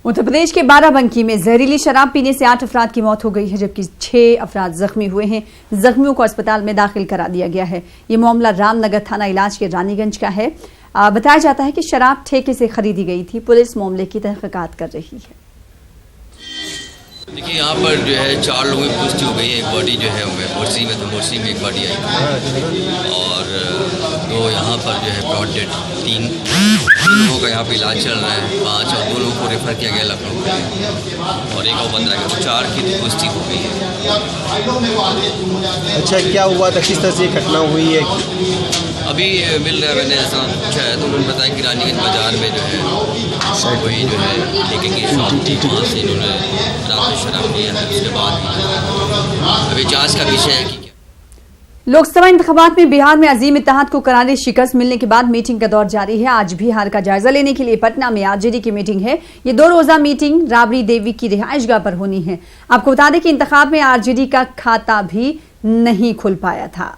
उत्तर प्रदेश के बाराबंकी में जहरीली शराब पीने से 8 अफराद की मौत हो गई है, जबकि 6 अफराद जख्मी हुए हैं। जख्मियों को अस्पताल में दाखिल करा दिया गया है। ये मामला रामनगर थाना इलाज के रानीगंज का है। बताया जाता है कि शराब ठेके से खरीदी गई थी। पुलिस मामले की तहकीकात कर रही है। देखिए, यहाँ पर जो है 4 लोगों की पुष्टि हो गई है। एक बॉडी जो है मोर्सी में, तो मोर्सी में एक बॉडी आई और 2 यहाँ पर जो है ब्रॉड डेड, 3 लोगों का यहाँ पे इलाज चल रहा है। 5 और 2 लोगों को रेफर किया गया लखनऊ में और एक और बंद रह गया। तो 4 की पुष्टि हो गई है। अच्छा, क्या हुआ था, किस तरह से घटना हुई है? अभी मिल रहा है, मैंने ऐसा पूछा है तो उन्होंने बताया कि रानीगंज बाजार में जो है वही जो है ठेके की शॉप थी, वहाँ से इन्होंने रात में शराब लिया है। उसके बाद अभी जांच का विषय है कि लोकसभा इंतखाबात में बिहार में अजीम इत्तेहाद को करारी शिकस्त मिलने के बाद मीटिंग का दौर जारी है। आज भी हार का जायजा लेने के लिए पटना में आरजेडी की मीटिंग है। ये 2 रोजा मीटिंग राबड़ी देवी की रिहायशगाह पर होनी है। आपको बता दें कि इंतखाब में आरजेडी का खाता भी नहीं खुल पाया था।